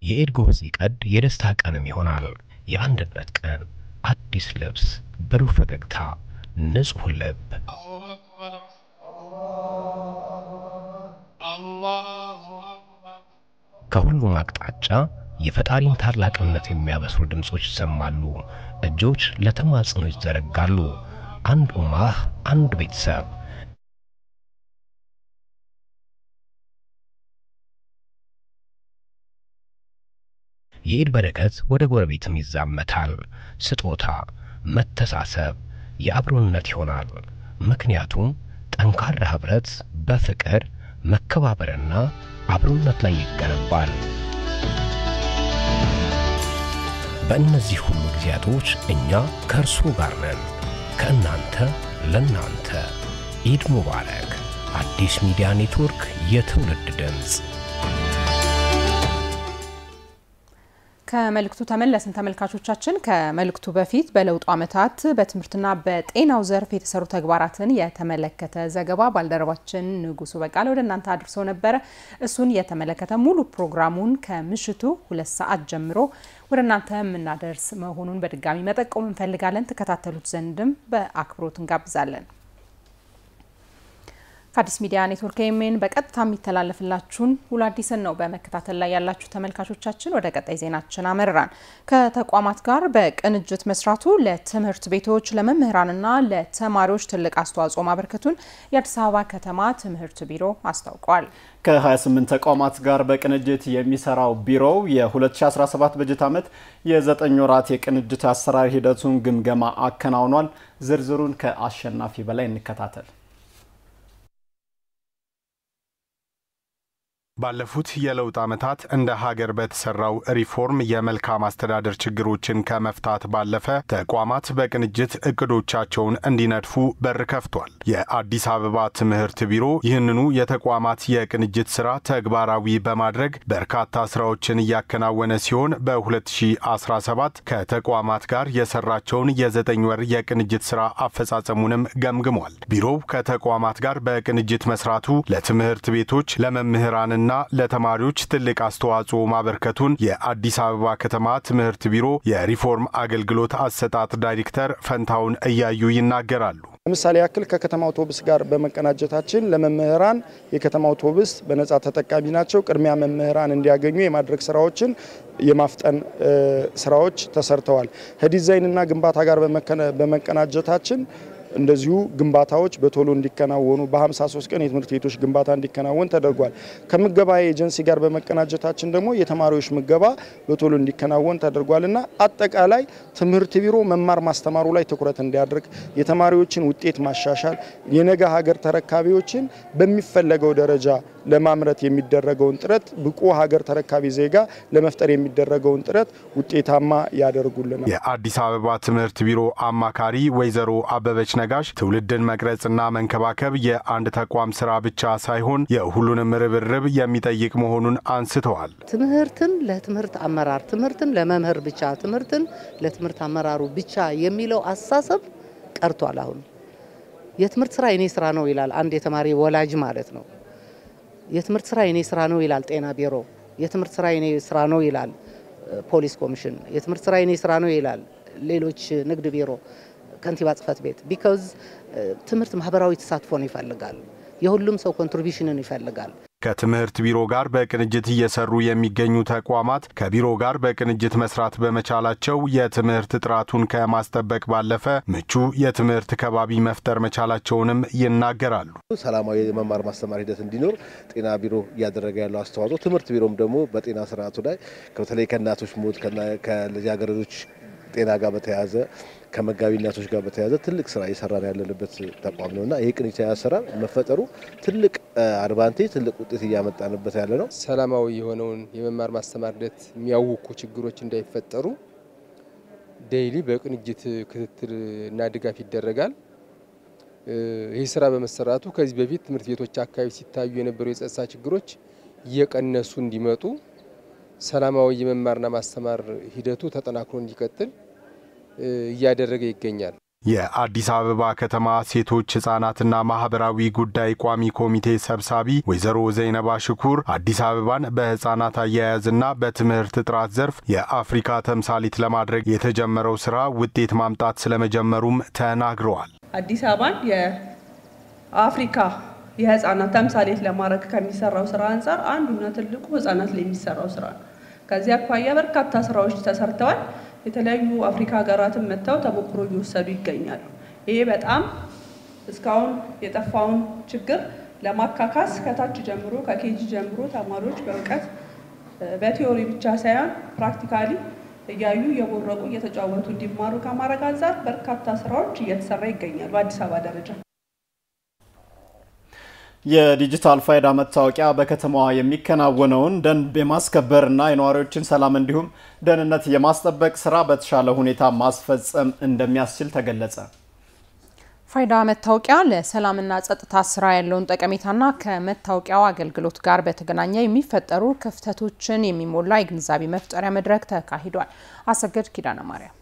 የኢድ ጎህ ሲቀድ የደስታ ቀንም ይሆናል። የአንድነት ቀን፣ አዲስ ልብስ፣ ብሩህ ፈገግታ፣ ንጹህ ልብ። ከሁሉም አቅጣጫ የፈጣሪን ታላቅነት የሚያበስሩ ድምጾች ይሰማሉ። እጆች ለተማጽኖ ይዘረጋሉ። አንድ ኡማህ፣ አንድ ቤተሰብ። የኢድ በረከት ወደ ጎረቤትም ይዛመታል። ስጦታ፣ መተሳሰብ፣ የአብሮነት ይሆናል። ምክንያቱም ጠንካራ ህብረት በፍቅር መከባበርና አብሮነት ላይ ይገነባል። በእነዚህ ሁሉ ጊዜያቶች እኛ ከእርሱ ጋር ነን። ከእናንተ ለእናንተ ኢድ ሙባረክ። አዲስ ሚዲያ ኔትወርክ፣ የትውልድ ድምፅ። ከመልእክቱ ተመለስን ተመልካቾቻችን። ከመልእክቱ በፊት በለውጡ ዓመታት በትምህርትና በጤናው ዘርፍ የተሰሩ ተግባራትን የተመለከተ ዘገባ ባልደረባችን ንጉሱ በቃለ ወደ እናንተ አድርሶ ነበር። እሱን የተመለከተ ሙሉ ፕሮግራሙን ከምሽቱ 2 ሰዓት ጀምሮ ወደ እናንተ የምናደርስ መሆኑን በድጋሚ መጠቆም እንፈልጋለን። ተከታተሉት ዘንድም በአክብሮት እንጋብዛለን። ከአዲስ ሚዲያ ኔትወርክ ኤምኤን በቀጥታ የሚተላለፍላችሁን ሁሉ አዲስን ነው በመከታተል ላይ ያላችሁ ተመልካቾቻችን። ወደ ቀጣይ ዜናችን አመራን። ከተቋማት ጋር በቅንጅት መስራቱ ለትምህርት ቤቶች ለመምህራንና ለተማሪዎች ትልቅ አስተዋጽኦ ማበርከቱን የአዲስ አበባ ከተማ ትምህርት ቢሮ አስታውቋል። ከ28 ተቋማት ጋር በቅንጅት የሚሰራው ቢሮው የ2017 በጀት ዓመት የ9 ወራት የቅንጅት አሰራር ሂደቱን ግምገማ አከናውኗል። ዝርዝሩን ከአሸናፊ በላይ እንከታተል። ባለፉት የለውጥ ዓመታት እንደ ሀገር በተሰራው ሪፎርም የመልካም አስተዳደር ችግሮችን ከመፍታት ባለፈ ተቋማት በቅንጅት እቅዶቻቸውን እንዲነድፉ በር ከፍቷል። የአዲስ አበባ ትምህርት ቢሮ ይህንኑ የተቋማት የቅንጅት ስራ ተግባራዊ በማድረግ በርካታ ስራዎችን እያከናወነ ሲሆን በ2017 ከተቋማት ጋር የሰራቸውን የ9 ወር የቅንጅት ስራ አፈጻጸሙንም ገምግሟል። ቢሮው ከተቋማት ጋር በቅንጅት መስራቱ ለትምህርት ቤቶች ለመምህራን እና ለተማሪዎች ትልቅ አስተዋጽኦ ማበርከቱን የአዲስ አበባ ከተማ ትምህርት ቢሮ የሪፎርም አገልግሎት አሰጣጥ ዳይሬክተር ፈንታውን እያዩ ይናገራሉ። ለምሳሌ ያክል ከከተማ አውቶቡስ ጋር በመቀናጀታችን ለመምህራን የከተማ አውቶቡስ በነጻ ተጠቃሚ ናቸው። ቅድሚያ መምህራን እንዲያገኙ የማድረግ ስራዎችን የማፍጠን ስራዎች ተሰርተዋል። ከዲዛይንና ግንባታ ጋር በመቀናጀታችን እንደዚሁ ግንባታዎች በቶሎ እንዲከናወኑ በ53 ቀን የትምህርት ቤቶች ግንባታ እንዲከናወን ተደርጓል። ከምገባ ኤጀንሲ ጋር በመቀናጀታችን ደግሞ የተማሪዎች ምገባ በቶሎ እንዲከናወን ተደርጓልና አጠቃላይ ትምህርት ቢሮ መማር ማስተማሩ ላይ ትኩረት እንዲያደርግ የተማሪዎችን ውጤት ማሻሻል የነገ ሀገር ተረካቢዎችን በሚፈለገው ደረጃ ለማምረት የሚደረገውን ጥረት ብቁ ሀገር ተረካቢ ዜጋ ለመፍጠር የሚደረገውን ጥረት ውጤታማ ያደርጉልናል። የአዲስ አበባ ትምህርት ቢሮ አማካሪ ወይዘሮ አበበች ነጋሽ ትውልድን መቅረጽና መንከባከብ የአንድ ተቋም ስራ ብቻ ሳይሆን የሁሉንም ርብርብ የሚጠይቅ መሆኑን አንስተዋል። ትምህርትን ለትምህርት አመራር፣ ትምህርትን ለመምህር ብቻ፣ ትምህርትን ለትምህርት አመራሩ ብቻ የሚለው አስተሳሰብ ቀርቷል። አሁን የትምህርት ስራ የኔ ስራ ነው ይላል አንድ የተማሪ ወላጅ ማለት ነው። የትምህርት ስራ የኔ ስራ ነው ይላል ጤና ቢሮ። የትምህርት ስራ የኔ ስራ ነው ይላል ፖሊስ ኮሚሽን። የትምህርት ስራ የኔ ስራ ነው ይላል ሌሎች ንግድ ቢሮ፣ ከንቲባ ጽህፈት ቤት። ቢካዝ ትምህርት ማህበራዊ ተሳትፎን ይፈልጋል። የሁሉም ሰው ኮንትሪቢዩሽንን ይፈልጋል። ከትምህርት ቢሮ ጋር በቅንጅት እየሰሩ የሚገኙ ተቋማት ከቢሮ ጋር በቅንጅት መስራት በመቻላቸው የትምህርት ጥራቱን ከማስጠበቅ ባለፈ ምቹ የትምህርት ከባቢ መፍጠር መቻላቸውንም ይናገራሉ። ሰላማዊ የመማር ማስተማር ሂደት እንዲኖር ጤና ቢሮ እያደረገ ያለው አስተዋጽኦ፣ ትምህርት ቢሮም ደግሞ በጤና ስርዓቱ ላይ በተለይ ከእናቶች ሞት ከልጃገረዶች ጤና ጋር በተያያዘ ከመጋቢ እናቶች ጋር በተያያዘ ትልቅ ስራ እየሰራን ያለንበት ተቋም ነውና ይሄ ቅንጅታዊ አሰራር መፈጠሩ ትልቅ አድቫንቴጅ ትልቅ ውጤት እያመጣንበት ያለ ነው። ሰላማዊ የሆነውን የመማር ማስተማር ሂደት የሚያውኩ ችግሮች እንዳይፈጠሩ ዴይሊ በቅንጅት ክትትልና ድጋፍ ይደረጋል። ይህ ስራ በመሰራቱ ከዚህ በፊት ትምህርት ቤቶች አካባቢ ሲታዩ የነበሩ የጸጥታ ችግሮች እየቀነሱ እንዲመጡ ሰላማዊ የመማርና ማስተማር ሂደቱ ተጠናክሮ እንዲቀጥል እያደረገ ይገኛል። የአዲስ አበባ ከተማ ሴቶች ህጻናትና ማህበራዊ ጉዳይ ቋሚ ኮሚቴ ሰብሳቢ ወይዘሮ ዘይነባ ሽኩር አዲስ አበባን በህጻናት አያያዝና በትምህርት ጥራት ዘርፍ የአፍሪካ ተምሳሌት ለማድረግ የተጀመረው ስራ ውጤት ማምጣት ስለመጀመሩም ተናግረዋል። አዲስ አበባን የአፍሪካ የህጻናት ተምሳሌት ለማድረግ ከሚሰራው ስራ አንፃር አንዱና ትልቁ ህጻናት ላይ የሚሰራው ስራ ነው። ከዚያ አኳያ በርካታ ስራዎች ተሰርተዋል። የተለያዩ አፍሪካ ሀገራትን መጥተው ተሞክሮ እየወሰዱ ይገኛሉ። ይሄ በጣም እስካሁን የጠፋውን ችግር ለማካካስ ከታች ጀምሮ ከኬጂ ጀምሮ ተማሪዎች በእውቀት በቲዮሪ ብቻ ሳይሆን ፕራክቲካሊ እያዩ እየቦረቁ እየተጫወቱ እንዲማሩ ከማድረግ አንፃር በርካታ ስራዎች እየተሰራ ይገኛሉ በአዲስ አበባ ደረጃ። የዲጂታል ፋይዳ መታወቂያ በከተማዋ የሚከናወነውን ደንብ የማስከበርና የነዋሪዎችን ሰላም እንዲሁም ደህንነት የማስጠበቅ ስራ በተሻለ ሁኔታ ማስፈጸም እንደሚያስችል ተገለጸ። ፋይዳ መታወቂያ ለሰላምና ጸጥታ ስራ ያለውን ጠቀሜታና ከመታወቂያው አገልግሎት ጋር በተገናኘ የሚፈጠሩ ክፍተቶችን የሚሞላ የግንዛቤ መፍጠሪያ መድረክ ተካሂዷል። አሰገድ ኪዳነ ማርያም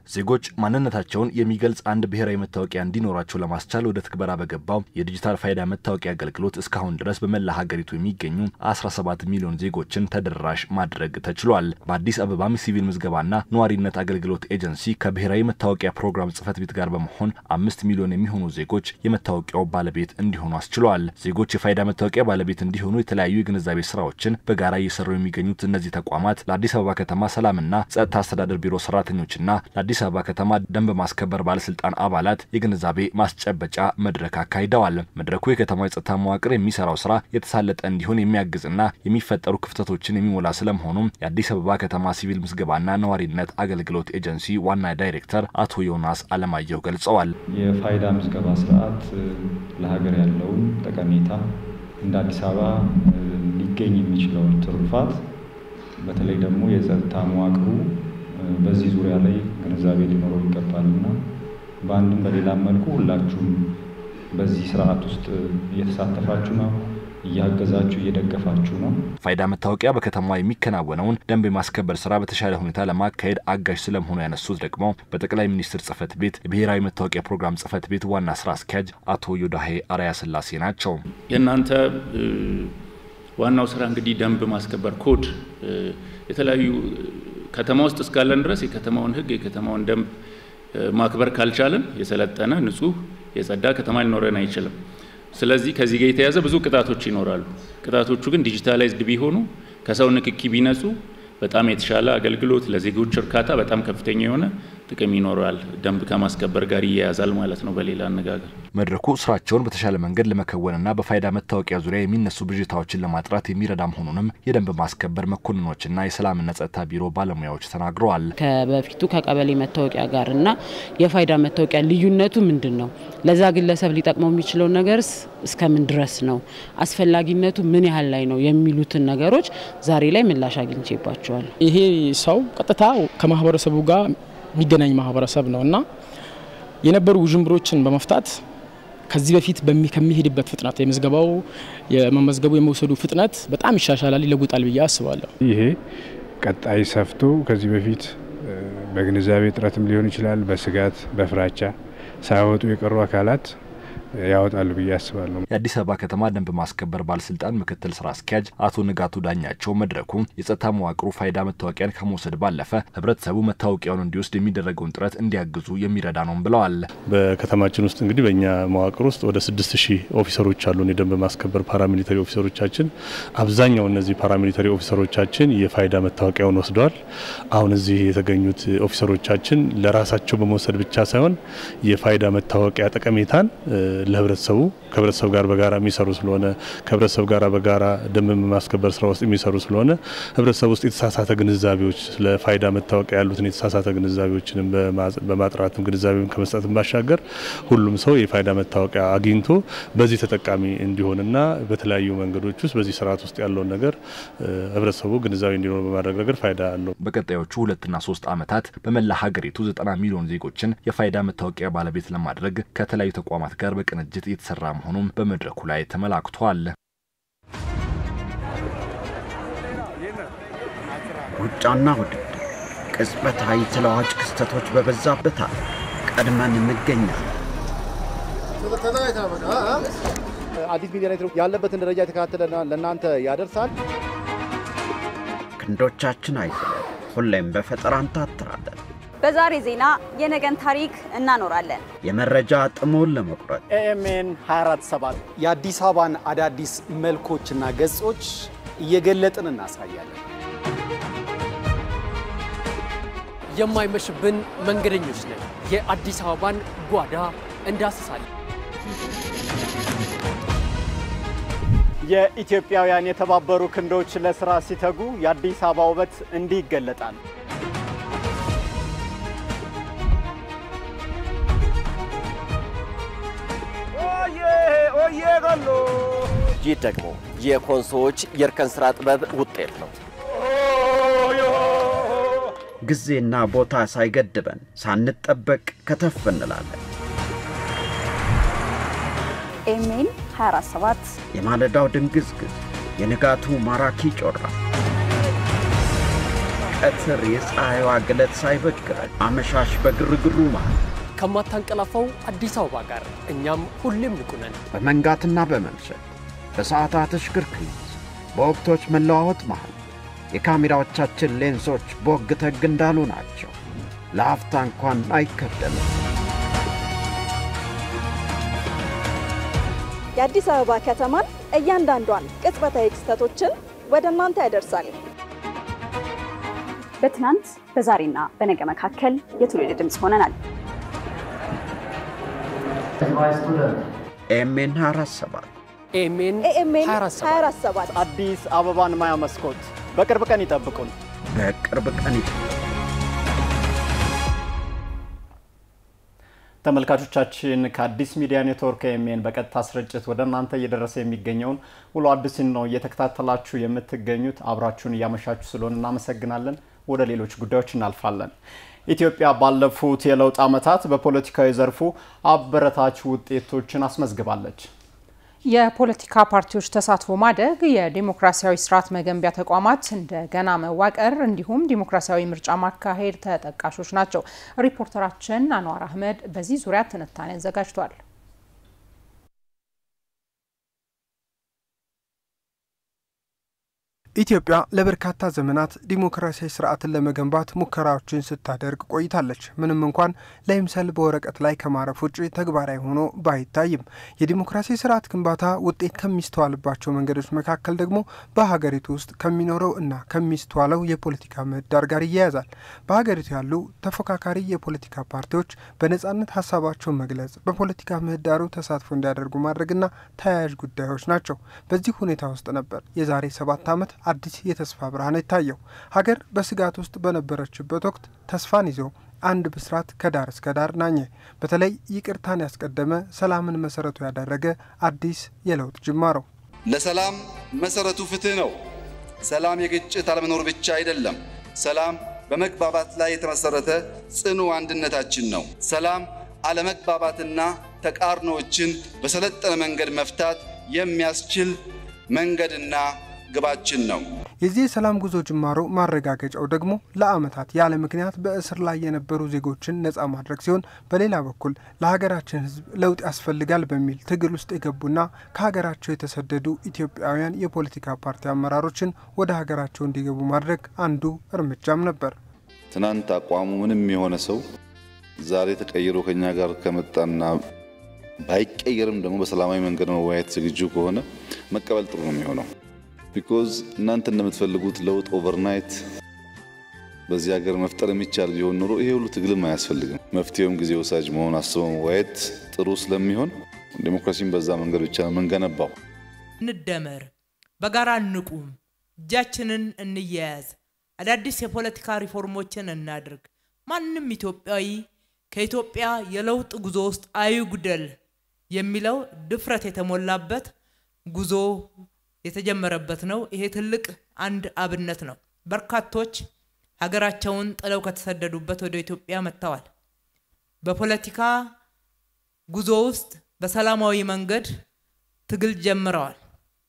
ዜጎች ማንነታቸውን የሚገልጽ አንድ ብሔራዊ መታወቂያ እንዲኖራቸው ለማስቻል ወደ ትግበራ በገባው የዲጂታል ፋይዳ መታወቂያ አገልግሎት እስካሁን ድረስ በመላ ሀገሪቱ የሚገኙ 17 ሚሊዮን ዜጎችን ተደራሽ ማድረግ ተችሏል። በአዲስ አበባም ሲቪል ምዝገባና ነዋሪነት አገልግሎት ኤጀንሲ ከብሔራዊ መታወቂያ ፕሮግራም ጽህፈት ቤት ጋር በመሆን 5 ሚሊዮን የሚሆኑ ዜጎች የመታወቂያው ባለቤት እንዲሆኑ አስችሏል። ዜጎች የፋይዳ መታወቂያ ባለቤት እንዲሆኑ የተለያዩ የግንዛቤ ስራዎችን በጋራ እየሰሩ የሚገኙት እነዚህ ተቋማት ለአዲስ አበባ ከተማ ሰላምና ጸጥታ አስተዳደር ቢሮ ሰራተኞችና ለአዲስ አበባ ከተማ ደንብ ማስከበር ባለስልጣን አባላት የግንዛቤ ማስጨበጫ መድረክ አካሂደዋል። መድረኩ የከተማው የጸጥታ መዋቅር የሚሰራው ስራ የተሳለጠ እንዲሆን የሚያግዝና የሚፈጠሩ ክፍተቶችን የሚሞላ ስለመሆኑም የአዲስ አበባ ከተማ ሲቪል ምዝገባና ነዋሪነት አገልግሎት ኤጀንሲ ዋና ዳይሬክተር አቶ ዮናስ አለማየሁ ገልጸዋል። የፋይዳ ምዝገባ ስርዓት ለሀገር ያለውን ጠቀሜታ እንደ አዲስ አበባ ሊገኝ የሚችለው ትሩፋት በተለይ ደግሞ የጸጥታ መዋቅሩ በዚህ ዙሪያ ላይ ግንዛቤ ሊኖረው ይገባልና በአንድም በሌላም መልኩ ሁላችሁም በዚህ ስርዓት ውስጥ እየተሳተፋችሁ ነው፣ እያገዛችሁ እየደገፋችሁ ነው። ፋይዳ መታወቂያ በከተማዋ የሚከናወነውን ደንብ የማስከበር ስራ በተሻለ ሁኔታ ለማካሄድ አጋዥ ስለመሆኑ ያነሱት ደግሞ በጠቅላይ ሚኒስትር ጽህፈት ቤት የብሔራዊ መታወቂያ ፕሮግራም ጽህፈት ቤት ዋና ስራ አስኪያጅ አቶ ዮዳሄ አርያ ስላሴ ናቸው። የናንተ ዋናው ስራ እንግዲህ ደንብ ማስከበር ኮድ የተለያዩ ከተማ ውስጥ እስካለን ድረስ የከተማውን ህግ የከተማውን ደንብ ማክበር ካልቻለን የሰለጠነ ንጹህ የጸዳ ከተማ ሊኖረን አይችልም። ስለዚህ ከዚህ ጋር የተያዘ ብዙ ቅጣቶች ይኖራሉ። ቅጣቶቹ ግን ዲጂታላይዝድ ቢሆኑ ከሰው ንክኪ ቢነጹ በጣም የተሻለ አገልግሎት ለዜጎች እርካታ በጣም ከፍተኛ የሆነ ጥቅም ይኖራል። ደንብ ከማስከበር ጋር ይያያዛል ማለት ነው። በሌላ አነጋገር መድረኩ ስራቸውን በተሻለ መንገድ ለመከወንና በፋይዳ መታወቂያ ዙሪያ የሚነሱ ብዥታዎችን ለማጥራት የሚረዳ መሆኑንም የደንብ ማስከበር መኮንኖችና የሰላምና ጸጥታ ቢሮ ባለሙያዎች ተናግረዋል። ከበፊቱ ከቀበሌ መታወቂያ ጋርና የፋይዳ መታወቂያ ልዩነቱ ምንድነው? ለዛ ግለሰብ ሊጠቅመው የሚችለው ነገርስ እስከምን ድረስ ነው? አስፈላጊነቱ ምን ያህል ላይ ነው? የሚሉትን ነገሮች ዛሬ ላይ ምላሽ አግኝቼባቸዋል። ይሄ ሰው ቀጥታ ከማህበረሰቡ ጋር የሚገናኝ ማህበረሰብ ነውና የነበሩ ውዥንብሮችን በመፍታት ከዚህ በፊት ከሚሄድበት ፍጥነት የምዝገባው የመመዝገቡ የመውሰዱ ፍጥነት በጣም ይሻሻላል፣ ይለውጣል ብዬ አስባለሁ። ይሄ ቀጣይ ሰፍቶ ከዚህ በፊት በግንዛቤ ጥረትም ሊሆን ይችላል፣ በስጋት በፍራቻ ሳይወጡ የቀሩ አካላት ያወጣሉ ብዬ አስባለሁ። የአዲስ አበባ ከተማ ደንብ ማስከበር ባለስልጣን ምክትል ስራ አስኪያጅ አቶ ንጋቱ ዳኛቸው መድረኩ የጸጥታ መዋቅሩ ፋይዳ መታወቂያን ከመውሰድ ባለፈ ህብረተሰቡ መታወቂያውን እንዲወስድ የሚደረገውን ጥረት እንዲያግዙ የሚረዳ ነው ብለዋል። በከተማችን ውስጥ እንግዲህ በእኛ መዋቅር ውስጥ ወደ 6000 ኦፊሰሮች አሉን፣ የደንብ ማስከበር ፓራሚሊተሪ ኦፊሰሮቻችን። አብዛኛው እነዚህ ፓራሚሊተሪ ኦፊሰሮቻችን የፋይዳ መታወቂያውን ወስደዋል። አሁን እዚህ የተገኙት ኦፊሰሮቻችን ለራሳቸው በመውሰድ ብቻ ሳይሆን የፋይዳ መታወቂያ ጠቀሜታን ለህብረተሰቡ ከህብረተሰቡ ጋር በጋራ የሚሰሩ ስለሆነ ከህብረተሰቡ ጋር በጋራ ደንብ ማስከበር ስራ ውስጥ የሚሰሩ ስለሆነ ህብረተሰቡ ውስጥ የተሳሳተ ግንዛቤዎች ለፋይዳ መታወቂያ ያሉትን የተሳሳተ ግንዛቤዎችንም በማጥራትም ግንዛቤውን ከመስጠትም ባሻገር ሁሉም ሰው የፋይዳ መታወቂያ አግኝቶ በዚህ ተጠቃሚ እንዲሆንና በተለያዩ መንገዶች ውስጥ በዚህ ስርዓት ውስጥ ያለውን ነገር ህብረተሰቡ ግንዛቤ እንዲኖር በማድረግ ረገድ ፋይዳ አለው። በቀጣዮቹ 2 እና 3 ዓመታት በመላ ሀገሪቱ 90 ሚሊዮን ዜጎችን የፋይዳ መታወቂያ ባለቤት ለማድረግ ከተለያዩ ተቋማት ጋር በቅንጅት እየተሰራ መሆኑን በመድረኩ ላይ ተመላክቷል። ሩጫና ውድድር ቅጽበታዊ ተለዋጭ ክስተቶች በበዛበት ቀድመን እንገኛለን። አዲስ ሚዲያ ኔትወርክ ያለበትን ደረጃ የተከታተለና ለእናንተ ያደርሳል። ክንዶቻችን አይዘሉ፣ ሁሌም በፈጠራ እንታትራለን። በዛሬ ዜና የነገን ታሪክ እናኖራለን። የመረጃ ጥሞን ለመቁረጥ ኤኤምኤን 24/7 የአዲስ አበባን አዳዲስ መልኮችና ገጾች እየገለጥን እናሳያለን። የማይመሽብን መንገደኞች ነን። የአዲስ አበባን ጓዳ እንዳስሳለን። የኢትዮጵያውያን የተባበሩ ክንዶች ለስራ ሲተጉ የአዲስ አበባ ውበት እንዲህ ይገለጣል። ይህ ደግሞ የኮንሶዎች የእርከን ስራ ጥበብ ውጤት ነው። ጊዜና ቦታ ሳይገድበን ሳንጠበቅ ከተፍ እንላለን። ኤኤምኤን 24/7 የማለዳው ድንግዝግዝ፣ የንጋቱ ማራኪ ጮራ፣ ቀትር የፀሐይዋ ግለት ሳይበግረን አመሻሽ በግርግሩ መሃል ከማታንቀላፋው አዲስ አበባ ጋር እኛም ሁሌም ንቁ ነን። በመንጋትና በመምሸት በሰዓታት ሽክርክሪት በወቅቶች መለዋወጥ መሃል የካሜራዎቻችን ሌንሶች ቦግ ተግ እንዳሉ ናቸው። ለአፍታ እንኳን አይከደንም። የአዲስ አበባ ከተማን እያንዳንዷን ቅጽበታዊ ክስተቶችን ወደ እናንተ ያደርሳል። በትናንት በዛሬና በነገ መካከል የትውልድ ድምጽ ሆነናል። ኤኤምኤን 24/7 ኤኤምኤን 24/7 አዲስ አበባን ማያ መስኮት በቅርብ ቀን ይጠብቁን። በቅርብ ቀን ይጠብቁን። ተመልካቾቻችን ከአዲስ ሚዲያ ኔትወርክ ኤኤምኤን በቀጥታ ስርጭት ወደ እናንተ እየደረሰ የሚገኘውን ውሎ አዲስን ነው እየተከታተላችሁ የምትገኙት። አብራችሁን እያመሻችሁ ስለሆነ እናመሰግናለን። ወደ ሌሎች ጉዳዮች እናልፋለን። ኢትዮጵያ ባለፉት የለውጥ ዓመታት በፖለቲካዊ ዘርፉ አበረታች ውጤቶችን አስመዝግባለች። የፖለቲካ ፓርቲዎች ተሳትፎ ማደግ፣ የዲሞክራሲያዊ ስርዓት መገንቢያ ተቋማት እንደገና መዋቀር እንዲሁም ዲሞክራሲያዊ ምርጫ ማካሄድ ተጠቃሾች ናቸው። ሪፖርተራችን አንዋር አህመድ በዚህ ዙሪያ ትንታኔ አዘጋጅቷል። ኢትዮጵያ ለበርካታ ዘመናት ዲሞክራሲያዊ ስርዓትን ለመገንባት ሙከራዎችን ስታደርግ ቆይታለች። ምንም እንኳን ለይምሰል በወረቀት ላይ ከማረፍ ውጭ ተግባራዊ ሆኖ ባይታይም የዲሞክራሲያዊ ስርዓት ግንባታ ውጤት ከሚስተዋልባቸው መንገዶች መካከል ደግሞ በሀገሪቱ ውስጥ ከሚኖረው እና ከሚስተዋለው የፖለቲካ ምህዳር ጋር ይያያዛል። በሀገሪቱ ያሉ ተፎካካሪ የፖለቲካ ፓርቲዎች በነጻነት ሀሳባቸውን መግለጽ፣ በፖለቲካ ምህዳሩ ተሳትፎ እንዲያደርጉ ማድረግና ተያያዥ ጉዳዮች ናቸው። በዚህ ሁኔታ ውስጥ ነበር የዛሬ 7 ዓመት አዲስ የተስፋ ብርሃን የታየው። ሀገር በስጋት ውስጥ በነበረችበት ወቅት ተስፋን ይዞ አንድ ብስራት ከዳር እስከ ዳር ናኘ። በተለይ ይቅርታን ያስቀደመ፣ ሰላምን መሰረቱ ያደረገ አዲስ የለውጥ ጅማሮ። ለሰላም መሰረቱ ፍትህ ነው። ሰላም የግጭት አለመኖር ብቻ አይደለም። ሰላም በመግባባት ላይ የተመሰረተ ጽኑ አንድነታችን ነው። ሰላም አለመግባባትና ተቃርኖዎችን በሰለጠነ መንገድ መፍታት የሚያስችል መንገድና ግባችን ነው። የዚህ የሰላም ጉዞ ጅማሮ ማረጋገጫው ደግሞ ለዓመታት ያለ ምክንያት በእስር ላይ የነበሩ ዜጎችን ነጻ ማድረግ ሲሆን፣ በሌላ በኩል ለሀገራችን ሕዝብ ለውጥ ያስፈልጋል በሚል ትግል ውስጥ የገቡና ከሀገራቸው የተሰደዱ ኢትዮጵያውያን የፖለቲካ ፓርቲ አመራሮችን ወደ ሀገራቸው እንዲገቡ ማድረግ አንዱ እርምጃም ነበር። ትናንት አቋሙ ምንም የሆነ ሰው ዛሬ ተቀይሮ ከኛ ጋር ከመጣና ባይቀየርም ደግሞ በሰላማዊ መንገድ መወያየት ዝግጁ ከሆነ መቀበል ጥሩ ነው የሚሆነው። ቢኮዝ እናንተ እንደምትፈልጉት ለውጥ ኦቨርናይት በዚህ ሀገር መፍጠር የሚቻል ቢሆን ኖሮ ይሄ ሁሉ ትግልም አያስፈልግም። መፍትሄውም ጊዜ ወሳጅ መሆን አስበው መወያየት ጥሩ ስለሚሆን ዲሞክራሲን በዛ መንገድ ብቻ ነው የምንገነባው። እንደመር፣ በጋራ እንቁም፣ እጃችንን እንያያዝ፣ አዳዲስ የፖለቲካ ሪፎርሞችን እናድርግ። ማንም ኢትዮጵያዊ ከኢትዮጵያ የለውጥ ጉዞ ውስጥ አይጉደል የሚለው ድፍረት የተሞላበት ጉዞ የተጀመረበት ነው። ይሄ ትልቅ አንድ አብነት ነው። በርካቶች ሀገራቸውን ጥለው ከተሰደዱበት ወደ ኢትዮጵያ መጥተዋል። በፖለቲካ ጉዞ ውስጥ በሰላማዊ መንገድ ትግል ጀምረዋል።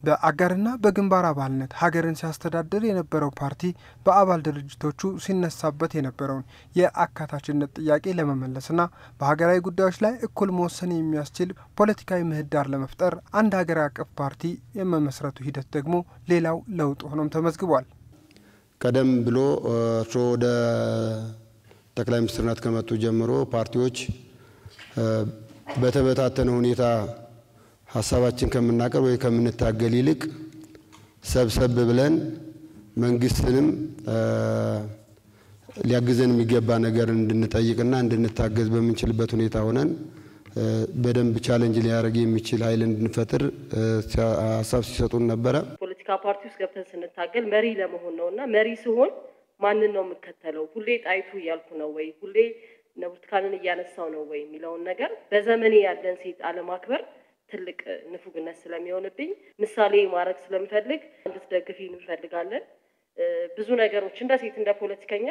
በአጋርና በግንባር አባልነት ሀገርን ሲያስተዳድር የነበረው ፓርቲ በአባል ድርጅቶቹ ሲነሳበት የነበረውን የአካታችነት ጥያቄ ለመመለስና በሀገራዊ ጉዳዮች ላይ እኩል መወሰን የሚያስችል ፖለቲካዊ ምህዳር ለመፍጠር አንድ ሀገር አቀፍ ፓርቲ የመመስረቱ ሂደት ደግሞ ሌላው ለውጥ ሆኖም ተመዝግቧል። ቀደም ብሎ ወደ ጠቅላይ ሚኒስትርነት ከመጡ ጀምሮ ፓርቲዎች በተበታተነ ሁኔታ ሀሳባችን ከምናቀርብ ወይ ከምንታገል ይልቅ ሰብሰብ ብለን መንግስትንም ሊያግዘን የሚገባ ነገር እንድንጠይቅና እንድንታገዝ በምንችልበት ሁኔታ ሆነን በደንብ ቻሌንጅ ሊያደርግ የሚችል ኃይል እንድንፈጥር ሀሳብ ሲሰጡን ነበረ። ፖለቲካ ፓርቲ ውስጥ ገብተን ስንታገል መሪ ለመሆን ነውና መሪ ሲሆን ማንን ነው የምከተለው? ሁሌ ጣይቱ እያልኩ ነው ወይ ሁሌ ብርቱካንን እያነሳው ነው ወይ የሚለውን ነገር በዘመኔ ያለን ሴት አለማክበር ትልቅ ንፉግነት ስለሚሆንብኝ ምሳሌ ማድረግ ስለምፈልግ እንድትደግፊን እንፈልጋለን። ብዙ ነገሮች እንደ ሴት እንደ ፖለቲከኛ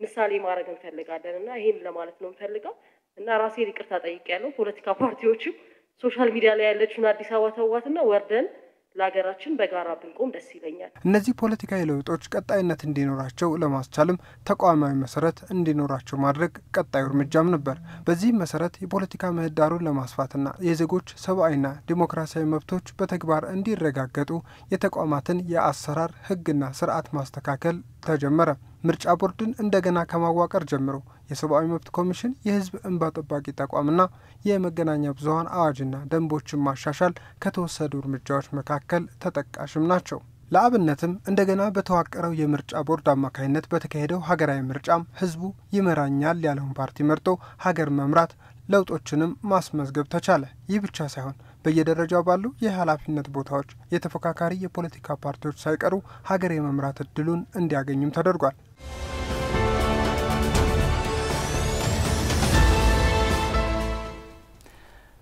ምሳሌ ማድረግ እንፈልጋለንና ይሄን ለማለት ነው እንፈልጋው እና ራሴን ይቅርታ ጠይቄያለሁ። ፖለቲካ ፓርቲዎችም ሶሻል ሚዲያ ላይ ያለችውን አዲስ አበባ ተዋትና ወርደን ለሀገራችን በጋራ ብንቆም ደስ ይለኛል። እነዚህ ፖለቲካዊ ለውጦች ቀጣይነት እንዲኖራቸው ለማስቻልም ተቋማዊ መሰረት እንዲኖራቸው ማድረግ ቀጣዩ እርምጃም ነበር። በዚህ መሰረት የፖለቲካ ምህዳሩን ለማስፋትና የዜጎች ሰብአዊና ዲሞክራሲያዊ መብቶች በተግባር እንዲረጋገጡ የተቋማትን የአሰራር ህግና ስርዓት ማስተካከል ተጀመረ። ምርጫ ቦርድን እንደገና ከማዋቀር ጀምሮ የሰብአዊ መብት ኮሚሽን፣ የህዝብ እንባ ጠባቂ ተቋምና የመገናኛ ብዙሃን አዋጅና ደንቦችን ማሻሻል ከተወሰዱ እርምጃዎች መካከል ተጠቃሽም ናቸው። ለአብነትም እንደገና በተዋቀረው የምርጫ ቦርድ አማካይነት በተካሄደው ሀገራዊ ምርጫም ህዝቡ ይመራኛል ያለውን ፓርቲ መርጦ ሀገር መምራት ለውጦችንም ማስመዝገብ ተቻለ። ይህ ብቻ ሳይሆን በየደረጃው ባሉ የኃላፊነት ቦታዎች የተፎካካሪ የፖለቲካ ፓርቲዎች ሳይቀሩ ሀገር የመምራት እድሉን እንዲያገኙም ተደርጓል።